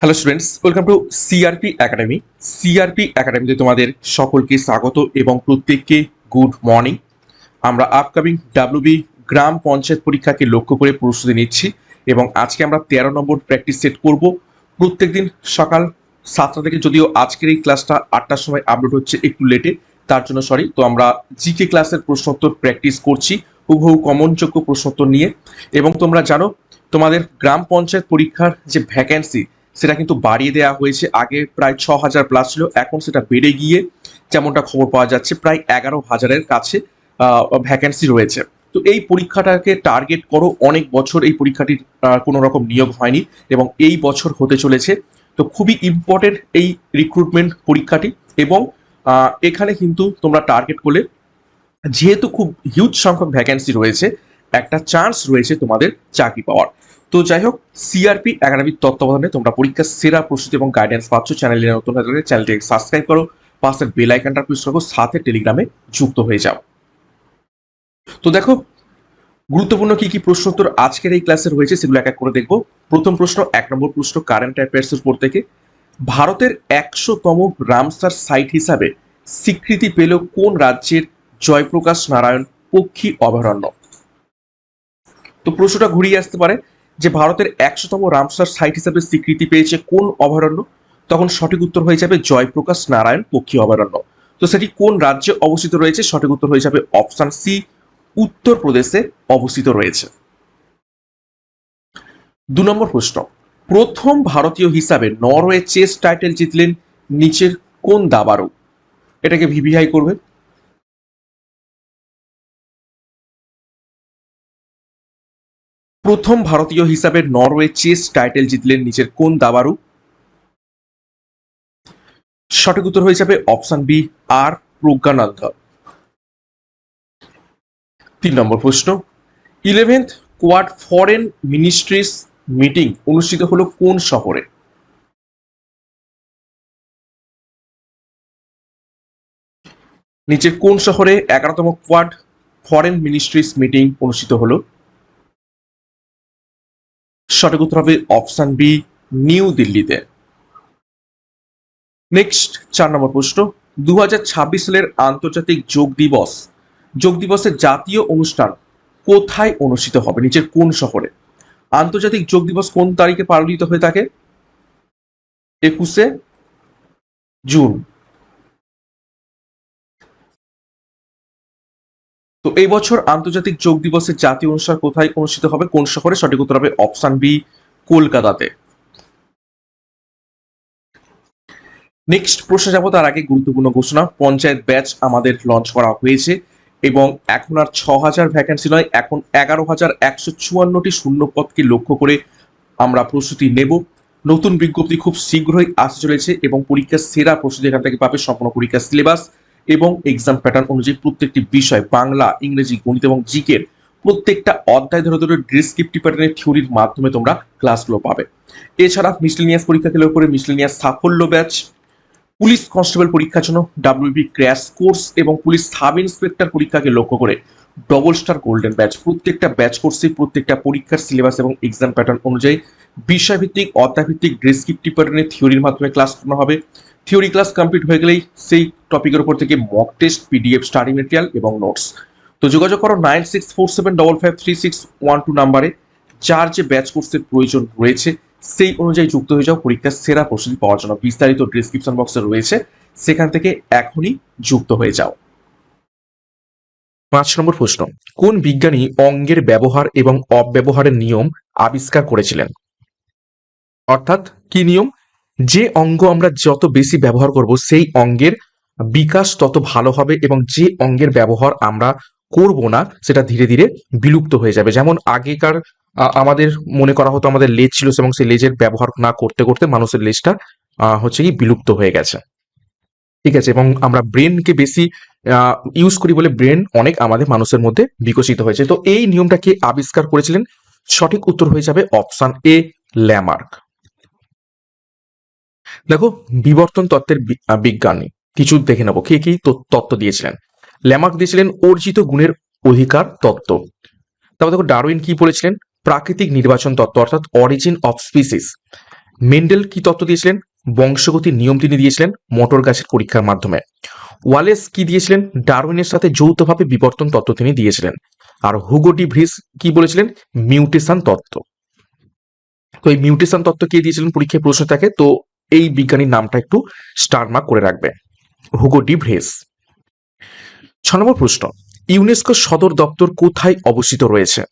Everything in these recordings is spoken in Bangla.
Hello students, welcome to CRP academy. CRP একাডেমিতে তোমাদের সকলকে স্বাগত এবং প্রত্যেককে গুড মর্নিং। আমরা আপকামিং ডাব্লিউবি গ্রাম পঞ্চায়েত পরীক্ষাকে লক্ষ্য করে প্রস্তুতি নিচ্ছি এবং আজকে আমরা 13 নম্বর প্র্যাকটিস সেট করব। প্রত্যেকদিন সকাল 7টা থেকে, যদিও আজকের এই ক্লাসটা 8টার সময় আপলোড হচ্ছে, একটু লেটে, তার জন্য সরি। তো আমরা জিকে ক্লাসের প্রশ্নোত্তর প্র্যাকটিস করছি হুবহু কমনযোগ্য প্রশ্নোত্তর নিয়ে। এবং তোমরা জানো তোমাদের গ্রাম পঞ্চায়েত পরীক্ষার যে ভ্যাকেন্সি সেটা কিন্তু বাড়িয়ে দেওয়া হয়েছে। আগে প্রায় 6,000 প্লাস ছিল, এখন সেটা বেড়ে গিয়ে যেমনটা খবর পাওয়া যাচ্ছে প্রায় 11,000-এর কাছে ভ্যাকেন্সি রয়েছে। তো এই পরীক্ষাটাকে টার্গেট করো। অনেক বছর এই পরীক্ষাটির কোনো রকম নিয়োগ হয়নি এবং এই বছর হতে চলেছে। তো খুবই ইম্পর্টেন্ট এই রিক্রুটমেন্ট পরীক্ষাটি এবং এখানে কিন্তু তোমরা টার্গেট করলে, যেহেতু খুব হিউজ সংখ্যক ভ্যাকেন্সি রয়েছে, একটা চান্স রয়েছে তোমাদের চাকরি পাওয়ার। তো যাই হোক, সিআরপি একাডেমির তত্ত্বাবধানে তোমরা পরীক্ষার সেরা প্রস্তুতি এবং গাইডেন্স পাচ্ছ। চ্যানেলে নতুন হয়ে থাকলে চ্যানেলটিকে সাবস্ক্রাইব করো, পাশের বেল আইকনটা প্রেস করো, সাথে টেলিগ্রামে যুক্ত হয়ে যাও। তো দেখো, গুরুত্বপূর্ণ কি কি প্রশ্নোত্তর আজকের এই ক্লাসে রয়েছে সেগুলো এক এক করে দেখবো। প্রথম প্রশ্ন, 1 নম্বর প্রশ্ন, কারেন্ট অ্যাফেয়ার্সের উপর থেকে। ভারতের 100তম রামসার সাইট হিসাবে স্বীকৃতি পেল কোন রাজ্যের জয়প্রকাশ নারায়ণ পক্ষী অভয়ারণ্য? তো প্রশ্নটা ঘুরিয়ে আসতে পারে যে ভারতের 100তম রামসার সাইট হিসাবে স্বীকৃতি পেয়েছে কোন অভয়ারণ্য? তখন সঠিক উত্তর হয়ে যাবে জয়প্রকাশ নারায়ণ পক্ষী অভয়ারণ্য। তো সেটি কোন রাজ্যে অবস্থিত রয়েছে? সঠিক উত্তর হয়ে যাবে অপশন সি, উত্তরপ্রদেশে অবস্থিত রয়েছে। 2 নম্বর প্রশ্ন, প্রথম ভারতীয় হিসাবে নরওয়ে চেস টাইটেল জিতলেন নিচের কোন দাবাড়ু? এটাকে ভিভিআই করবে। প্রথম ভারতীয় হিসাবে নরওয়ে চেস টাইটেল জিতলেন নিচের কোন দাবাড়ু? সঠিক উত্তর হয়ে যাবে অপশন বি, আর প্রজ্ঞানন্দ। 3 নম্বর প্রশ্ন, 11th quad foreign ministries meeting অনুষ্ঠিত হলো কোন শহরে? নিচের কোন শহরে 11তম কোয়াড ফরেন মিনিস্ট্রিজ মিটিং অনুষ্ঠিত হলো? সঠিক উত্তর হবে অপশন বি, নিউ দিল্লিতে। নেক্সট 4 নম্বর প্রশ্ন, 2026 সালের আন্তর্জাতিক যোগ দিবসের জাতীয় অনুষ্ঠান কোথায় অনুষ্ঠিত হবে? নিচের কোন শহরে? আন্তর্জাতিক যোগ দিবস কোন তারিখে পালিত হয়ে থাকে? 21শে জুন। তো এই বছর আন্তর্জাতিক যোগ দিবসের জাতীয় অনুষ্ঠান কোথায় অনুষ্ঠিত হবে, কোন শহরে? সঠিক উত্তর হবে অপশন বি, কলকাতাতে। নেক্সট প্রশ্ন যাবো, তার আগে গুরুত্বপূর্ণ ঘোষণা। পঞ্চায়েত ব্যাচ আমাদের লঞ্চ করা হয়েছে এবং এখন আর 6,000 ভ্যাকেন্সি নয়, এখন 11,154টি শূন্য পদকে লক্ষ্য করে আমরা প্রস্তুতি নেব। নতুন বিজ্ঞপ্তি খুব শীঘ্রই আসতে চলেছে এবং পরীক্ষার সেরা প্রস্তুতি এখান থেকে পাবে। সম্পূর্ণ পরীক্ষার সিলেবাস এবং এক্সাম প্যাটার্ন অনুযায়ী প্রত্যেকটি বিষয়, বাংলা, ইংরেজি, গণিত এবং জিকের প্রত্যেকটা অধ্যায় ধরে ধরে ডেসক্রিপটিভ প্যাটার্নের থিওরির মাধ্যমে তোমরা ক্লাসগুলো পাবে। এছাড়া মিসলেনিয়াস পরীক্ষাকে লক্ষ্য করে মিসলেনিয়াস সাফল্য ব্যাচ, পুলিশ কনস্টেবল পরীক্ষার জন্য ডাব্লিউবি ক্র্যাশ কোর্স এবং পুলিশ সাব ইন্সপেক্টর পরীক্ষাকে লক্ষ্য করে ডবল স্টার গোল্ডেন ব্যাচ। প্রত্যেকটা ব্যাচ কোর্সে প্রত্যেকটা পরীক্ষার সিলেবাস এবং এক্সাম প্যাটার্ন অনুযায়ী বিষয়ভিত্তিক, অধ্যায়ভিত্তিক ডেসক্রিপটিভ প্যাটার্নের থিওরির মাধ্যমে ক্লাস করানো হবে। থিওরি ক্লাস কমপ্লিট হয়ে গেলেই সেই টপিকের উপর থেকে mock test, PDF, study material এবং নোটস। তো যোগাযোগ করো 9647553612 নাম্বারে। যার যে ব্যাচ কোর্সের প্রয়োজন রয়েছে সেই অনুযায়ী যুক্ত হয়ে যাও পরীক্ষার সেরা প্রস্তুতি পাওয়ার জন্য। বিস্তারিত ডিসক্রিপশন বক্সে রয়েছে, সেখান থেকে এখনই যুক্ত হয়ে যাও। 5 নম্বর প্রশ্ন, কোন বিজ্ঞানী অঙ্গের ব্যবহার এবং অব্যবহারের নিয়ম আবিষ্কার করেছিলেন? অর্থাৎ কি নিয়ম? যে অঙ্গ আমরা যত বেশি ব্যবহার করব সেই অঙ্গের বিকাশ তত ভালো হবে এবং যে অঙ্গের ব্যবহার আমরা করব না সেটা ধীরে ধীরে বিলুপ্ত হয়ে যাবে। যেমন আগেকার আমাদের মনে করা হতো আমাদের লেজ ছিল এবং সেই লেজের ব্যবহার না করতে করতে মানুষের লেজটা হচ্ছে কি বিলুপ্ত হয়ে গেছে। ঠিক আছে, এবং আমরা ব্রেনকে বেশি ইউজ করি বলে ব্রেন অনেক আমাদের মানুষের মধ্যে বিকশিত হয়েছে। তো এই নিয়মটা কে আবিষ্কার করেছিলেন? সঠিক উত্তর হয়ে যাবে অপশন এ, ল্যামার্ক। দেখো, বিবর্তন তত্ত্বের বিজ্ঞানী কিছু দেখে নেবো কে কি তত্ত্ব দিয়েছিলেন। ল্যামার্ক দিয়েছিলেন অর্জিত গুণের অধিকার তত্ত্ব। তারপর দেখো ডারউইন কি বলেছিলেন? প্রাকৃতিক নির্বাচন তত্ত্ব অর্থাৎ অরিজিন অফ স্পিসিস। মেন্ডেল কি তত্ত্ব দিয়েছিলেন? বংশগতির নিয়ম তিনি দিয়েছিলেন মোটর গাছের পরীক্ষার মাধ্যমে। ওয়ালেস কি দিয়েছিলেন? ডারউইনের সাথে যৌথভাবে বিবর্তন তত্ত্ব তিনি দিয়েছিলেন। আর হুগো ডি ভ্রিস কি বলেছিলেন? মিউটেশন তত্ত্ব। তো এই মিউটেশন তত্ত্ব কে দিয়েছিলেন পরীক্ষায় প্রশ্ন থাকে, তো এই বিজ্ঞানীর নামটা একটু স্টার মার্ক করে রাখবে, হুগো ডি ভ্রিস। 6 নম্বর প্রশ্ন, ইউনেস্কো সদর দপ্তর কোথায় অবস্থিত রয়েছে?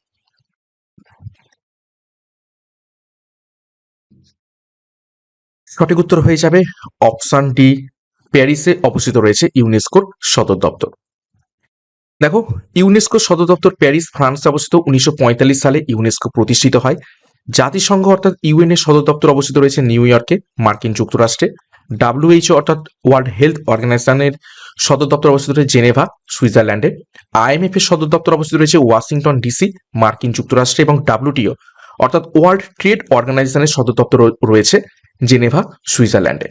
সঠিক উত্তর হয়ে যাবে অপশন ডি, প্যারিসে অবস্থিত রয়েছে ইউনেস্কোর সদর দপ্তর। দেখো, ইউনেস্কো সদর দপ্তর প্যারিস, ফ্রান্সে অবস্থিত। 1945 সালে ইউনেস্কো প্রতিষ্ঠিত হয়। জাতিসংঘ অর্থাৎ ইউএন এর সদর দপ্তর অবস্থিত রয়েছে নিউ ইয়র্কে, মার্কিন যুক্তরাষ্ট্রে। WHO অর্থাৎ ওয়ার্ল্ড হেলথ অর্গানাইজেশনের সদর দপ্তর অবস্থিত রয়েছে জেনেভা, সুইজারল্যান্ডে। IMF এর সদর দপ্তর অবস্থিত রয়েছে ওয়াশিংটন ডিসি, মার্কিন যুক্তরাষ্ট্রে। এবং WTO অর্থাৎ ওয়ার্ল্ড ট্রেড অর্গানাইজেশনের সদর দপ্তর রয়েছে জেনেভা, সুইজারল্যান্ডে।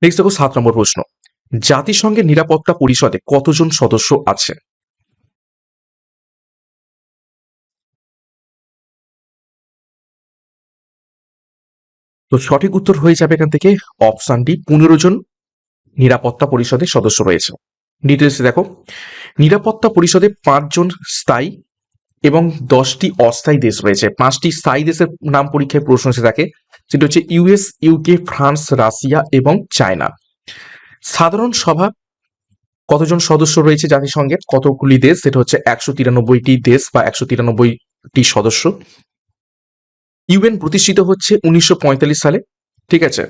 নেক্সট দেখো 7 নম্বর প্রশ্ন, জাতিসংঘের নিরাপত্তা পরিষদে কতজন সদস্য আছে? তো সঠিক উত্তর হয়ে যাবে এখান থেকে অপশন ডি, 15 জন নিরাপত্তা পরিষদের সদস্য রয়েছে। ডিটেলস দেখো, নিরাপত্তা পরিষদে 5 জন স্থায়ী এবং 10টি অস্থায়ী দেশ রয়েছে। 5টি স্থায়ী দেশের নাম পরীক্ষায় প্রশ্ন এসে থাকে, সেটা হচ্ছে ইউএস, ইউকে, ফ্রান্স, রাশিয়া এবং চায়না। সাধারণ সভা কতজন সদস্য রয়েছে জাতিসংঘের, কতগুলি দেশ, সেটা হচ্ছে 193টি দেশ বা 193টি সদস্য। ইউএন প্রতিষ্ঠিত হচ্ছে 1945 সালে, ঠিক আছে।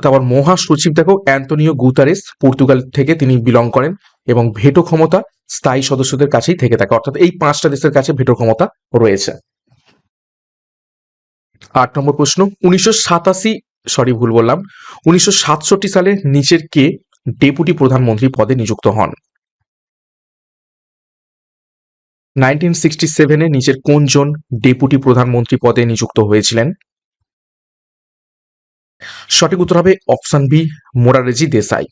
তারপর মহাসচিব দেখো অ্যান্তোনিও গুতারেস, পর্তুগাল থেকে তিনি বিলং করেন, এবং ভেটো ক্ষমতা স্থায়ী সদস্যদের কাছেই থেকে থাকে, অর্থাৎ এই 5টা দেশের কাছে ভেটো ক্ষমতা রয়েছে। 8 নম্বর প্রশ্ন, 1967 সালে নিচের কে ডেপুটি প্রধানমন্ত্রী পদে নিযুক্ত হন? 1967 নিচের কোনজন ডেপুটি প্রধানমন্ত্রী পদে নিযুক্ত হয়েছিলেন? সঠিক উত্তর হবে অপশন বি, মোরারজি দেসাই।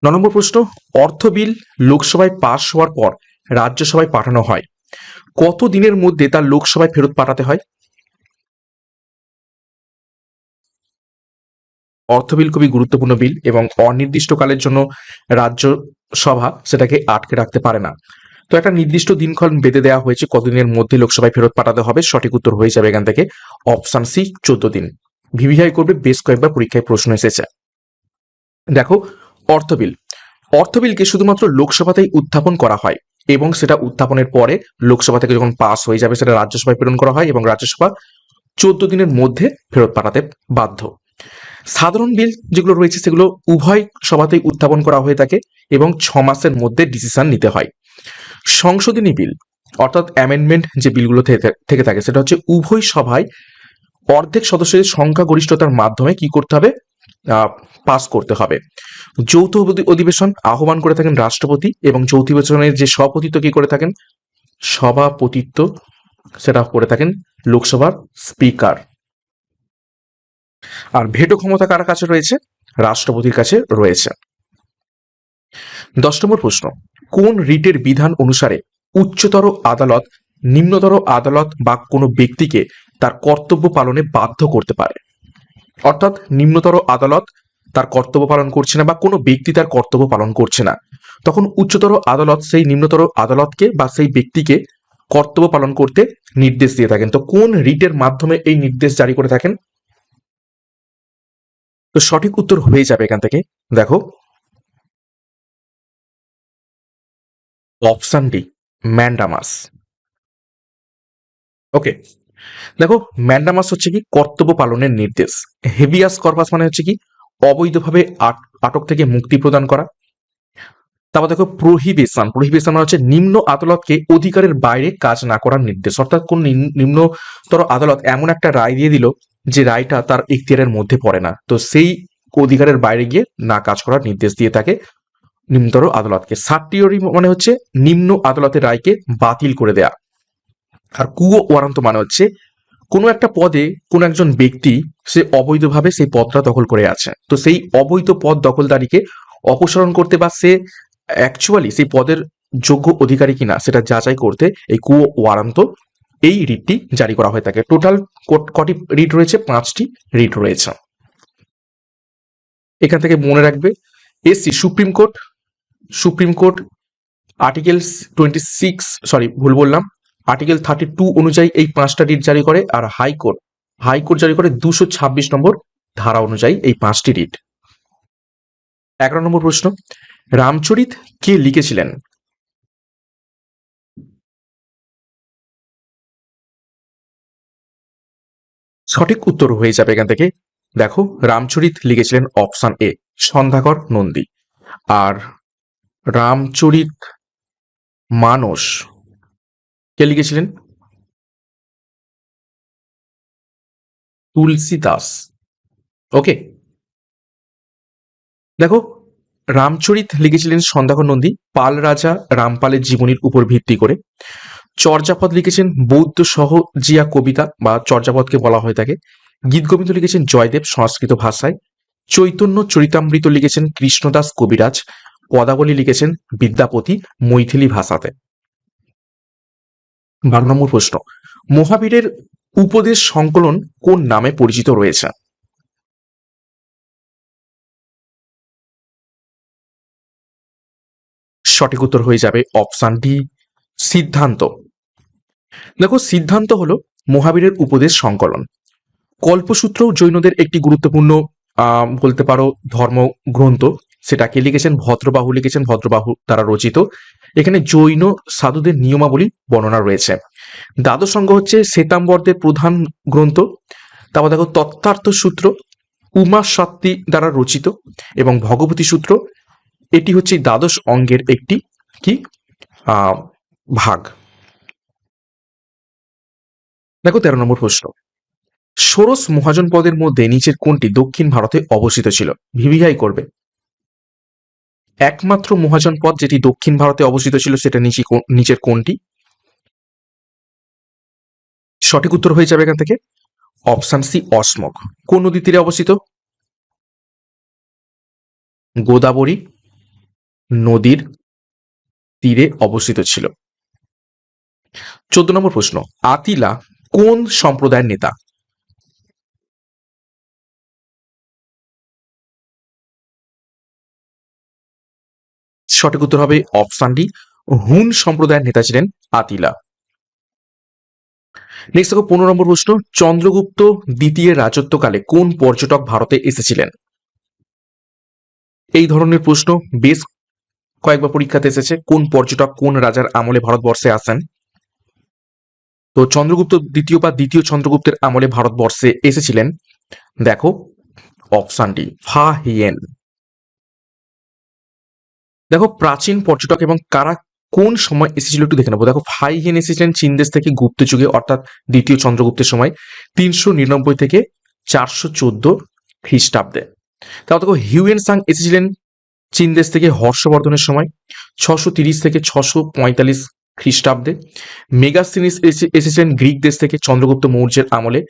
9 নম্বর প্রশ্ন, অর্থ বিল লোকসভায় পাশ হওয়ার পর রাজ্যসভায় পাঠানো হয়, কত দিনের মধ্যে তা লোকসভায় ফেরত পাঠাতে হয়? অর্থ বিল খুবই গুরুত্বপূর্ণ বিল, এবং অনির্দিষ্টকালের জন্য রাজ্যসভা সেটাকে আটকে রাখতে পারে না। তো একটা নির্দিষ্ট দিনক্ষণ বেঁধে দেওয়া হয়েছে কতদিনের মধ্যে লোকসভায় ফেরত পাঠাতে হবে। সঠিক উত্তর হয়ে যাবে এখান থেকে অপশন সি, 14 দিন। ভিভিআই করবে, বেশ কয়েকবার পরীক্ষায় প্রশ্ন এসেছে। দেখো, অর্থ বিল, অর্থ বিলকে শুধুমাত্র লোকসভাতেই উত্থাপন করা হয়, এবং সেটা উত্থাপনের পরে লোকসভা থেকে যখন পাস হয়ে যাবে সেটা রাজ্যসভায় প্রেরণ করা হয়, এবং রাজ্যসভা 14 দিনের মধ্যে ফেরত পাঠাতে বাধ্য। সাধারণ বিল যেগুলো রয়েছে সেগুলো উভয় সভাতেই উত্থাপন করা হয়ে থাকে, এবং 6 মাসের মধ্যে ডিসিশন নিতে হয়। সংশোধনী বিল অর্থাৎ অ্যামেন্ডমেন্ট যে বিলগুলো থেকে থাকে সেটা হচ্ছে উভয় সভায় অর্ধেক সদস্যদের সংখ্যাগরিষ্ঠতার মাধ্যমে কি করতে হবে, পাস করতে হবে। যৌথ অধিবেশন আহ্বান করে থাকেন রাষ্ট্রপতি, এবং যৌথ অধিবেশনের যে সভাপতিত্ব কি করে থাকেন, সভাপতিত্ব সেটা করে থাকেন লোকসভার স্পিকার। আর ভেটো ক্ষমতা কার কাছে রয়েছে? রাষ্ট্রপতির কাছে রয়েছে। 10 নম্বর প্রশ্ন, কোন রিটের বিধান অনুসারে উচ্চতর আদালত নিম্নতর আদালত বা কোনো ব্যক্তিকে তার কর্তব্য পালনে বাধ্য করতে পারে? অর্থাৎ নিম্নতর আদালত তার কর্তব্য পালন করছে না বা কোনো ব্যক্তি তার কর্তব্য পালন করছে না, তখন উচ্চতর আদালত সেই নিম্নতর আদালতকে বা সেই ব্যক্তিকে কর্তব্য পালন করতে নির্দেশ দিয়ে থাকেন। তো কোন রিটের মাধ্যমে এই নির্দেশ জারি করে থাকেন? তো সঠিক উত্তর হয়ে যাবে এখান থেকে দেখো অপশন ডি, ম্যান্ডামাস। ওকে, দেখো ম্যান্ডামাস হচ্ছে কি কর্তব্য পালনের নির্দেশ। হেভিয়াস কর্পাস মানে হচ্ছে কি অবৈধভাবে আটক থেকে মুক্তি প্রদান করা। তারপর দেখো প্রহিবিশন, প্রহিবিশন মানে হচ্ছে নিম্ন আদালতকে অধিকারের বাইরে কাজ না করার নির্দেশ, অর্থাৎ কোন নিম্নতর আদালত এমন একটা রায় দিয়ে দিল যে রায়টা তার এখতিয়ারের মধ্যে পড়ে না, তো সেই অধিকারের বাইরে গিয়ে না কাজ করার নির্দেশ দিয়ে থাকে নিম্নতর আদালতকে। সার্টিওরি মানে হচ্ছে নিম্ন আদালতের রায়কে বাতিল করে দেয়া। আর কুয়ো ওয়ারান্ত মানে হচ্ছে কোনো একটা পদে কোনো একজন ব্যক্তি সে অবৈধভাবে সেই পদটা দখল করে আছে, তো সেই অবৈধ পদ দখলদারিকে অপসারণ করতে বা সে অ্যাকচুয়ালি সেই পদের যোগ্য অধিকারী কিনা সেটা যাচাই করতে এই কুয়ো ওয়ারান্ত এই রিটটি জারি করা হয়ে থাকে। টোটাল কটি রিট রয়েছে? 5টি রিট রয়েছে। এখান থেকে মনে রাখবে এসসি সুপ্রিম কোর্ট আর্টিকেল 32 অনুযায়ী এই 5টা রিট জারি করে, আর হাইকোর্ট জারি করে 226 নম্বর ধারা অনুযায়ী এই 5টি রিট। 11 নম্বর প্রশ্ন, রামচরিত কে লিখেছিলেন? সঠিক উত্তর হয়ে যাবে এখান থেকে, দেখো রামচরিত লিখেছিলেন অপশন এ সন্ধ্যাকর নন্দী। আর রামচরিত মানস কে লিখেছিলেন? তুলসীদাস। ওকে, দেখো রামচরিত লিখেছিলেন সন্ধ্যাকর নন্দী পাল রাজা রামপালের জীবনীর উপর ভিত্তি করে। চর্যাপদ লিখেছেন বৌদ্ধ সহজিয়া কবিতা বা চর্যাপদকে বলা হয়ে থাকে। গীতগোবিন্দ লিখেছেন জয়দেব সংস্কৃত ভাষায়। চৈতন্য চরিতামৃত লিখেছেন কৃষ্ণদাস কবিরাজ। পদাবলী লিখেছেন বিদ্যাপতি মৈথিলি ভাষাতে। 12 নম্বর প্রশ্ন, মহাবীরের উপদেশ সংকলন কোন নামে পরিচিত রয়েছে? সঠিক উত্তর হয়ে যাবে অপশন ডি সিদ্ধান্ত। দেখো সিদ্ধান্ত হলো মহাবীরের উপদেশ সংকলন। কল্পসূত্র জৈনদের একটি গুরুত্বপূর্ণ বলতে পারো ধর্মগ্রন্থ, সেটাকে লিখেছেন ভদ্রবাহু, ভদ্রবাহু দ্বারা রচিত। এখানে জৈন সাধুদের নিয়মাবলী বর্ণনা রয়েছে। দ্বাদশ অঙ্গ হচ্ছে শ্বেতাম্বরদের প্রধান গ্রন্থ। তারপর দেখো তত্ত্বার্থ সূত্র উমা সাত্তি দ্বারা রচিত, এবং ভগবতী সূত্র এটি হচ্ছে দ্বাদশ অঙ্গের একটি কি ভাগ। দেখো 13 নম্বর প্রশ্ন, ষোড়শ মহাজন পদের মধ্যে নিচের কোনটি দক্ষিণ ভারতে অবস্থিত ছিল? ভিভিআই করবে। একমাত্র মহাজন পদ যেটি দক্ষিণ ভারতে অবস্থিত ছিল সেটা নিচের কোনটি? সঠিক উত্তর হয়ে যাবে এখান থেকে অপশন সি অসমক। কোন নদীর তীরে অবস্থিত? গোদাবরী নদীর তীরে অবস্থিত ছিল। 14 নম্বর প্রশ্ন, আতিলা কোন সম্প্রদায়ের নেতা? সঠিক উত্তর হবে অপশন ডি হুন সম্প্রদায়ের নেতা ছিলেন আতিলা। নেক্সট দেখো 15 নম্বর প্রশ্ন, চন্দ্রগুপ্ত দ্বিতীয় রাজত্বকালে কোন পর্যটক ভারতে এসেছিলেন? এই ধরনের প্রশ্ন বেশ কয়েকবার পরীক্ষাতে এসেছে। কোন পর্যটক কোন রাজার আমলে ভারতবর্ষে আসেন? তো চন্দ্রগুপ্ত দ্বিতীয় বা দ্বিতীয় চন্দ্রগুপ্তের আমলে ভারতবর্ষে এসেছিলেন, দেখো অপশন ডি ফা হিয়েন। দেখো প্রাচীন পর্যটক এবং কারা কোন সময় এসেছিল একটু দেখে নেবো। দেখো ফাই হিয়েন এসেছিলেন চীন দেশ থেকে গুপ্ত যুগে, অর্থাৎ দ্বিতীয় চন্দ্রগুপ্তের সময় 399 থেকে 414 খ্রিস্টাব্দে। তারপর দেখো হিউয়েন সাং এসেছিলেন চীন দেশ থেকে হর্ষবর্ধনের সময় 630 থেকে 645 খ্রিস্টাব্দে। মেগাস্তিনিস এসেছিলেন গ্রিক দেশ থেকে চন্দ্রগুপ্ত মৌর্যের আমলে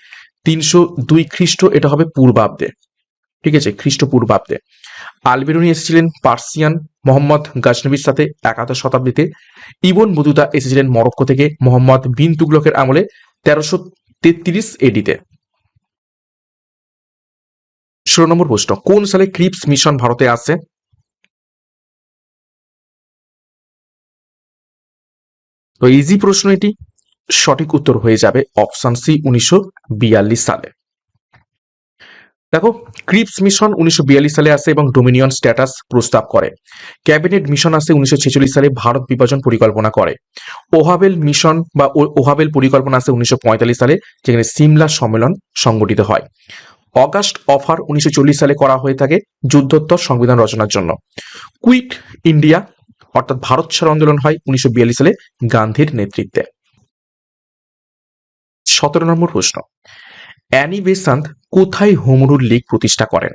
302 খ্রিস্ট, এটা হবে পূর্বাব্দে, ঠিক আছে, খ্রিস্টপূর্বাব্দে। আলবেরুনি এসেছিলেন পার্সিয়ান মোহাম্মদ গাজনবির সাথে 11 শতাব্দীতে। ইবন বতুতা এসেছিলেন মরক্কো থেকে মোহাম্মদ বিন তুগলকের আমলে 1333 এডিতে। 16 নম্বর প্রশ্ন, কোন সালে ক্রিপস মিশন ভারতে আসে? তো ইজি প্রশ্ন এটি, সঠিক উত্তর হয়ে যাবে অপশন সি 1942 সালে। দেখো ক্রিপস মিশন 1942 সালে আসে এবং ডোমিনিয়ন স্ট্যাটাস প্রস্তাব করে। ক্যাবিনেট মিশন আসে 1946 সালে, ভারত বিভাজন পরিকল্পনা করে। ওহাবেল মিশন বা ওহাবেল পরিকল্পনা আসে 1945 সালে, যেখানে সিমলা সম্মেলন সংগঠিত হয়। অগাস্ট অফার 1940 সালে করা হয়ে থাকে যুদ্ধোত্তর সংবিধান রচনার জন্য। কুইট ইন্ডিয়া অর্থাৎ ভারত ছাড় আন্দোলন হয় 1942 সালে গান্ধীর নেতৃত্বে। 17 নম্বর প্রশ্ন, অ্যানি বেসান্ত কোথায় হোম রুল লীগ প্রতিষ্ঠা করেন?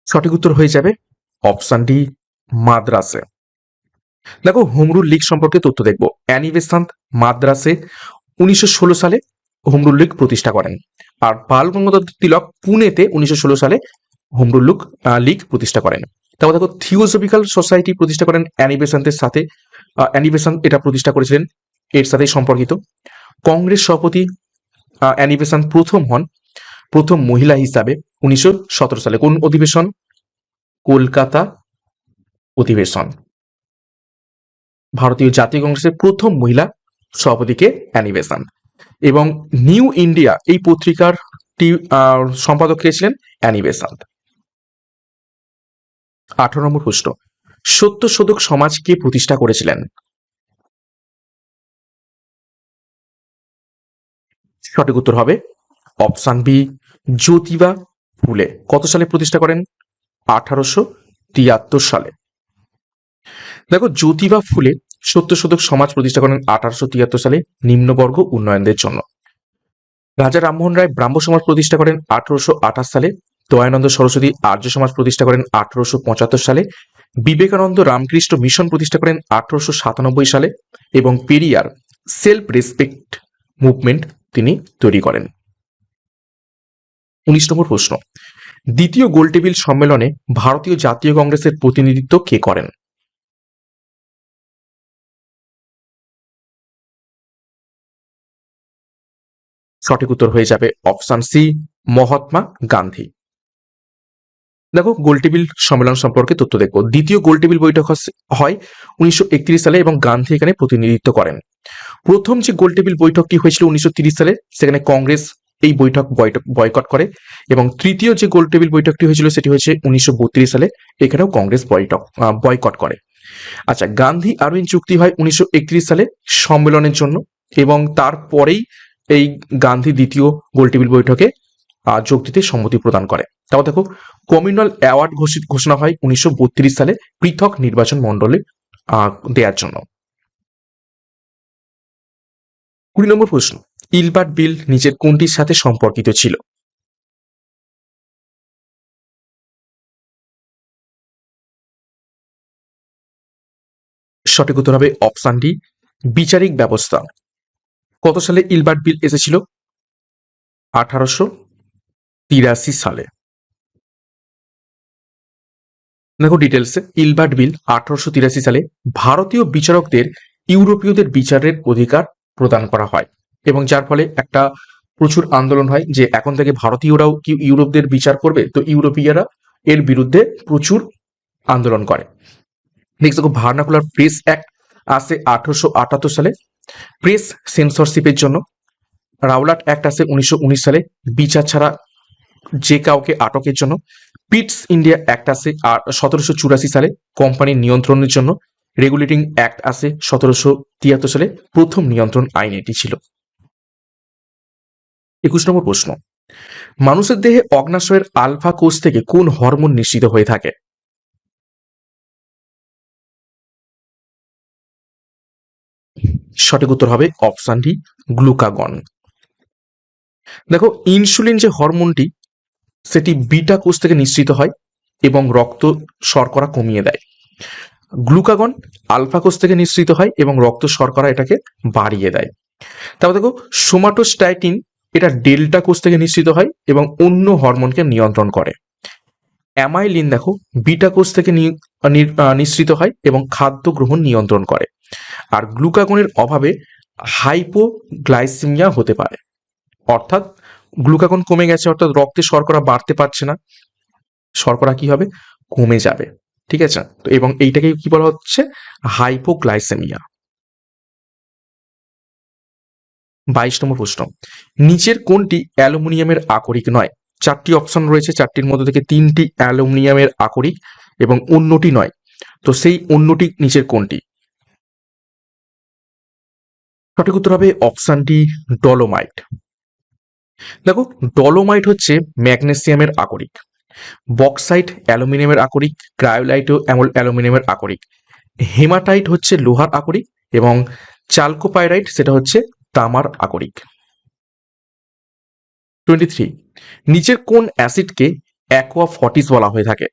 সঠিক উত্তর হয়ে যাবে অপশন ডি মাদ্রাসে। দেখো হোম রুল লীগ সম্পর্কে তথ্য দেখবো। অ্যানি বেসান্ত মাদ্রাসে 1916 সালে হোম রুল লীগ প্রতিষ্ঠা করেন, আর বাল গঙ্গাধর তিলক পুনেতে 1916 সালে হোম রুল লীগ প্রতিষ্ঠা করেন। তারপর দেখো থিওসফিক্যাল সোসাইটি প্রতিষ্ঠা করেন অ্যানি বেসান্তের সাথে। অ্যানি বেসান্ত এটা প্রতিষ্ঠা করেছিলেন, এর সাথে সম্পর্কিত। কংগ্রেস সভাপতি অ্যানি বেসান্ত প্রথম হন, প্রথম মহিলা হিসাবে 1917 সালে। কোন অধিবেশন? কলকাতা অধিবেশন। ভারতীয় জাতীয় কংগ্রেসের প্রথম মহিলা সভাপতিকে অ্যানি বেসান্ত। এবং নিউ ইন্ডিয়া এই পত্রিকারটি সম্পাদক কে ছিলেন? Annie Besant. 18 নম্বর প্রশ্ন, সত্যশোধক সমাজ কে প্রতিষ্ঠা করেছিলেন? সঠিক উত্তর হবে অপশন বি, জ্যোতিবা ফুলে। কত সালে প্রতিষ্ঠা করেন? 1873 সালে। দেখো জ্যোতিবা ফুলে সত্যশোধক সমাজ প্রতিষ্ঠা করেন 1873 সালে নিম্নবর্গ উন্নয়নদের জন্য। রাজা রামমোহন রায় ব্রাহ্ম সমাজ প্রতিষ্ঠা করেন 1828 সালে। দয়ানন্দ সরস্বতী আর্য সমাজ প্রতিষ্ঠা করেন 1875 সালে। বিবেকানন্দ রামকৃষ্ণ মিশন প্রতিষ্ঠা করেন 1897 সালে। এবং পেরিয়ার সেলফ রেসপেক্ট মুভমেন্ট তিনি তৈরি করেন। 19 নম্বর প্রশ্ন, দ্বিতীয় গোলটেবিল সম্মেলনে ভারতীয় জাতীয় কংগ্রেসের প্রতিনিধিত্ব কে করেন? সঠিক উত্তর হয়ে যাবে অপশন সি, মহাত্মা গান্ধী। দেখো গোলটেবিল সম্মেলন সম্পর্কে তথ্য দেখবো। দ্বিতীয় গোলটেবিল বৈঠক হয় 1931 সালে এবং গান্ধী এখানে প্রতিনিধিত্ব করেন। প্রথম যে গোলটেবিল বৈঠকটি হয়েছিল 1930 সালে, সেখানে কংগ্রেস এই বৈঠক বয়কট করে। এবং তৃতীয় যে গোলটেবিল বৈঠকটি হয়েছিল সেটি হয়েছে 1932 সালে, এখানেও কংগ্রেস বয়কট করে। আচ্ছা, গান্ধী আরউইন চুক্তি হয় 1931 সালে সম্মেলনের জন্য, এবং তারপরেই এই গান্ধী দ্বিতীয় গোলটেবিল বৈঠকে যোগ দিতে সম্মতি প্রদান করে। তারপর দেখো কমিউনাল অ্যাওয়ার্ড ঘোষণা হয় 1932 সালে পৃথক নির্বাচন মণ্ডলে দেওয়ার জন্য। 20 নম্বর প্রশ্ন, ইলবার্ট বিল নিচের কোনটির সাথে সম্পর্কিত ছিল? সঠিক উত্তর হবে অপশন ডি, বিচারিক ব্যবস্থা। কত সালে ইলবার্ট বিল এসেছিল? 1883 সালে। দেখো ডিটেলসে, ইলবার্ট বিল 1883 সালে ভারতীয় বিচারকদের ইউরোপীয়দের বিচারের অধিকার প্রদান করা হয়, এবং যার ফলে একটা প্রচুর আন্দোলন হয় যে এখন থেকে ভারতীয়রাও কি ইউরোপদের বিচার করবে। তো ইউরোপীয়রা এর বিরুদ্ধে প্রচুর আন্দোলন করে। নেক্সট দেখো ভার্নাকুলার প্রেস অ্যাক্ট আসে 1878 সালে প্রেস সেন্সরশিপের জন্য। রাওলাট অ্যাক্ট আসে 1919 সালে বিচার ছাড়া যে কাউকে আটকের জন্য। পিটস ইন্ডিয়া অ্যাক্ট আসে 1784 সালে কোম্পানির নিয়ন্ত্রণের জন্য। রেগুলেটিং অ্যাক্ট আসে 1773 সালে, প্রথম নিয়ন্ত্রণ আইন এটি ছিল। 21 নম্বর প্রশ্ন, মানুষের দেহে অগ্নাশয়ের আলফা কোষ থেকে কোন হরমোন নিঃসৃত হয়ে থাকে? সঠিক উত্তর হবে অপশন ডি, গ্লুকাগন। দেখো ইনসুলিন যে হরমোনটি সেটি বিটা কোষ থেকে নিঃসৃত হয় এবং রক্ত শর্করা কমিয়ে দেয়। গ্লুকাগন আলফা কোষ থেকে নিঃসৃত হয় এবং রক্ত শর্করা এটাকে বাড়িয়ে দেয়। তারপর দেখো সোমাটোস্ট্যাটিন এটা ডেল্টা কোষ থেকে নিঃসৃত হয় এবং অন্য হরমোনকে নিয়ন্ত্রণ করে। অ্যামাইলিন দেখো বিটা কোষ থেকে নিঃসৃত হয় এবং খাদ্য গ্রহণ নিয়ন্ত্রণ করে। আর গ্লুকাগনের অভাবে হাইপোগ্লাইসেমিয়া হতে পারে, অর্থাৎ গ্লুকাগন কমে গেছে, অর্থাৎ রক্তে শর্করা বাড়তে পারছে না, শর্করা কি হবে? কমে যাবে। ঠিক আছে, তো এবং এইটাকে কি বলা হচ্ছে? হাইপোগ্লাইসেমিয়া। 22 নম্বর প্রশ্ন, নিচের কোনটি অ্যালুমিনিয়ামের আকরিক নয়? চারটি অপশন রয়েছে, চারটির মধ্যে থেকে তিনটি অ্যালুমিনিয়ামের আকরিক এবং অন্যটি নয়। তো সেই অন্যটি নিচের কোনটি? সঠিক উত্তর হবে অপশন ডি, ডলোমাইট। দেখো ডলোমাইট হচ্ছে ম্যাগনেসিয়ামের আকরিক, বক্সাইট অ্যালুমিনিয়ামের আকরিক, ক্রায়োলাইটও অ্যালুমিনিয়ামের আকরিক, হেমাটাইট হচ্ছে লোহার আকরিক, এবং চালকোপাইরাইট সেটা হচ্ছে তামার আকরিক। 23, নিচের কোন অ্যাসিডকে অ্যাকোয়া ফর্টিস বলা হয়ে থাকে?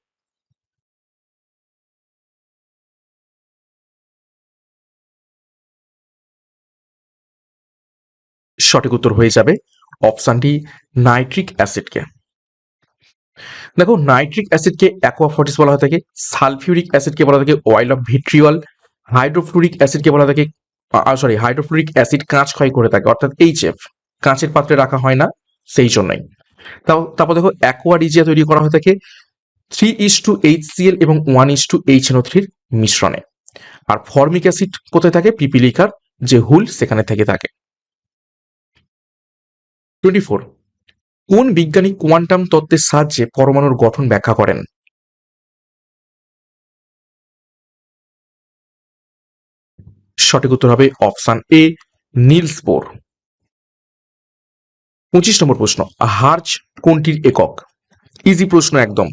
সঠিক উত্তর হয়ে যাবে অপশন ডি, নাইট্রিক অ্যাসিডকে। দেখো নাইট্রিক অ্যাসিডকে অ্যাকোয়াফর্টিস বলা হয়ে থাকে, সালফিউরিক অ্যাসিডকে বলা থাকে অয়েল অফ ভিট্রিয়ল, হাইড্রোফ্লুরিক অ্যাসিডকে বলা থাকে হাইড্রোফ্লুরিক অ্যাসিড কাঁচ ক্ষয় করে থাকে, অর্থাৎ এইচএফ, কাঁচের পাত্রে রাখা হয় না সেই জন্যই। তারপর দেখো অ্যাকোয়া রিজিয়া তৈরি করা হয়ে থাকে 3:8CL এবং 1:HNO3 মিশ্রণে। আর ফর্মিক অ্যাসিড কোথায় থাকে? পিপিলিকার যে হুল সেখানে থেকে থাকে। 24, কোন বিজ্ঞানী কোয়ান্টাম তত্ত্বের সাহায্যে পরমাণুর গঠন ব্যাখ্যা করেন? সঠিক উত্তর হবে অপশন এ, নিলস বোর। 25 নম্বর প্রশ্ন, হার্জ কোনটির একক? ইজি প্রশ্ন একদম।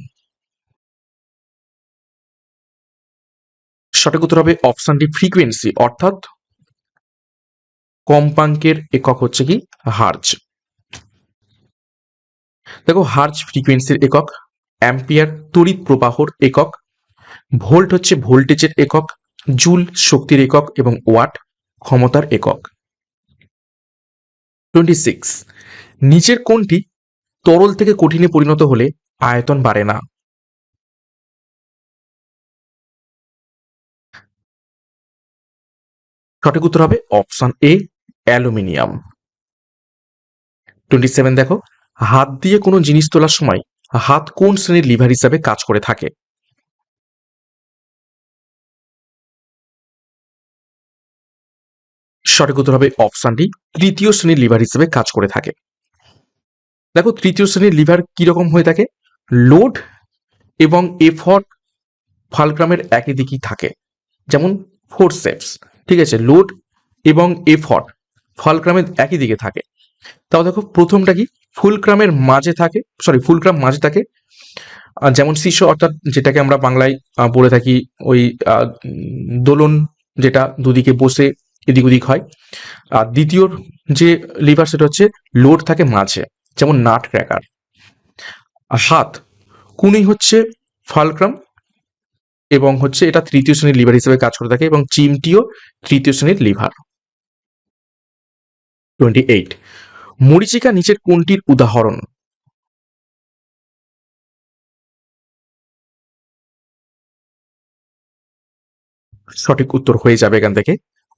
সঠিক উত্তর হবে অপশন ডি, ফ্রিকোয়েন্সি, অর্থাৎ কম্পাঙ্কের একক হচ্ছে কি হার্জ। দেখো হার্জ ফ্রিকোয়েন্সির একক, অ্যাম্পিয়ার তড়িৎ প্রবাহর একক, ভোল্ট হচ্ছে ভোল্টেজের একক, জুল শক্তির একক এবং ওয়াট ক্ষমতার একক। 26, নিচের কোনটি তরল থেকে কঠিনে পরিণত হলে আয়তন বাড়ে না? সঠিক উত্তর হবে অপশন এ, অ্যালুমিনিয়াম। 27 দেখো, হাত দিয়ে কোনো জিনিস তোলার সময় হাত কোন শ্রেণীর লিভার হিসাবে কাজ করে থাকে? সঠিক উত্তর হবে অপশন ডি, তৃতীয় শ্রেণীর লিভার হিসেবে কাজ করে থাকে। দেখো তৃতীয় শ্রেণীর লিভার কিরকম হয়ে থাকে? লোড এবং এফর্ট ফালক্রামের একই দিকেই থাকে, যেমন ফোরসেপস, ঠিক আছে, লোড এবং এফর্ট ফালক্রামের একই দিকে থাকে। তাও দেখো প্রথমটা কি ফুলক্রামের মাঝে থাকে, ফুলক্রাম মাঝে থাকে, যেমন শীর্ষ, অর্থাৎ যেটাকে আমরা বাংলায় বলে থাকি ওই দোলন, যেটা দুদিকে বসে এদিক ওদিক হয়। আর দ্বিতীয় যে লিভার সেটা হচ্ছে লোড থাকে মাঝে, যেমন নাট ক্র্যাকার। আর হাত কুনি হচ্ছে ফালক্রাম এবং হচ্ছে এটা তৃতীয় শ্রেণীর লিভার হিসেবে কাজ করে থাকে, এবং চিমটিও তৃতীয় শ্রেণীর লিভার। 28, মরীচিকা নিচের কোনটির উদাহরণ? সঠিক উত্তর হয়ে যাবে এখান থেকে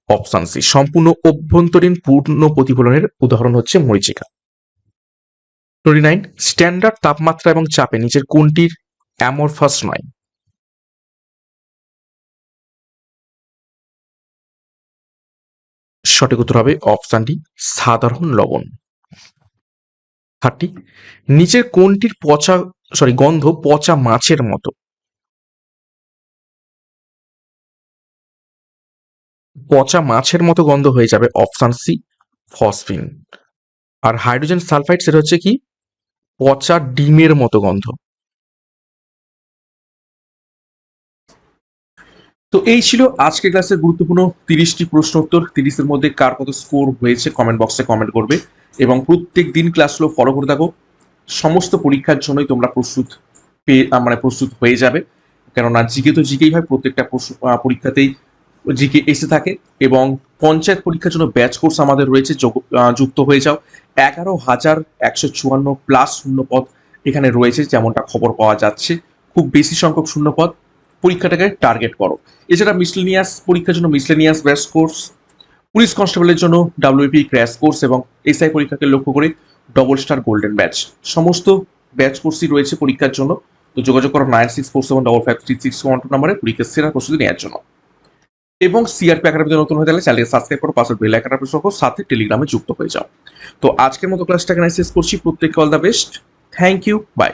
অপশন সি, সম্পূর্ণ অভ্যন্তরীণ পূর্ণ প্রতিফলনের উদাহরণ হচ্ছে মরীচিকা। 29, স্ট্যান্ডার্ড তাপমাত্রা এবং চাপে নিচের কোনটির অ্যামরফাস নয়? সঠিক উত্তর হবে অপশন ডি, সাধারণ লবণ। 30, নিচের কোনটির গন্ধ পচা মাছের মতো? পচা মাছের মতো গন্ধ হয়ে যাবে অপশন সি, ফসফিন। আর হাইড্রোজেন সালফাইড সেটা হচ্ছে কি পচা ডিমের মতো গন্ধ। তো এই ছিল আজকের ক্লাসের গুরুত্বপূর্ণ 30টি প্রশ্ন উত্তর। 30-এর মধ্যে কার কত স্কোর হয়েছে কমেন্ট বক্সে কমেন্ট করবে, এবং প্রত্যেক দিন ক্লাসগুলো ফলো করে থাকো। সমস্ত পরীক্ষার জন্যই তোমরা প্রস্তুত হয়ে যাবে, কেননা জিকে তো জিকেই হয়, প্রত্যেকটা পরীক্ষাতেই জিকে এসে থাকে। এবং পঞ্চায়েত পরীক্ষার জন্য ব্যাচ কোর্স আমাদের রয়েছে, যুক্ত হয়ে যাও। 11,154 প্লাস শূন্যপদ এখানে রয়েছে, যেমনটা খবর পাওয়া যাচ্ছে। খুব বেশি সংখ্যক শূন্যপদ, পরীক্ষাটাকে টার্গেট করো। এছাড়া মিসলেনিয়াস পরীক্ষার জন্য মিসলেনিয়াস ব্যাচ কোর্স, পুলিশ কনস্টেবলের জন্য WP ক্র্যাশ কোর্স, এবং এসআই পরীক্ষাকে লক্ষ্য করে ডবল স্টার গোল্ডেন ব্যাচ, সমস্ত ব্যাচ কোর্সই রয়েছে পরীক্ষার জন্য। তো যোগাযোগ করো 9647553612 নম্বরে পরীক্ষার সেরা প্রস্তুতি নেওয়ার জন্য। এবং সিআরপি একাডেমিতে নতুন হয়ে গেলে চ্যানেলকে সাবস্ক্রাইব করো, পাশে বেল আইকনটা প্রেস করো, সাথে টেলিগ্রামে যুক্ত হয়ে যাও। তো আজকের মতো ক্লাসটা এখানে শেষ করছি। প্রত্যেককে all the best, thank you, by.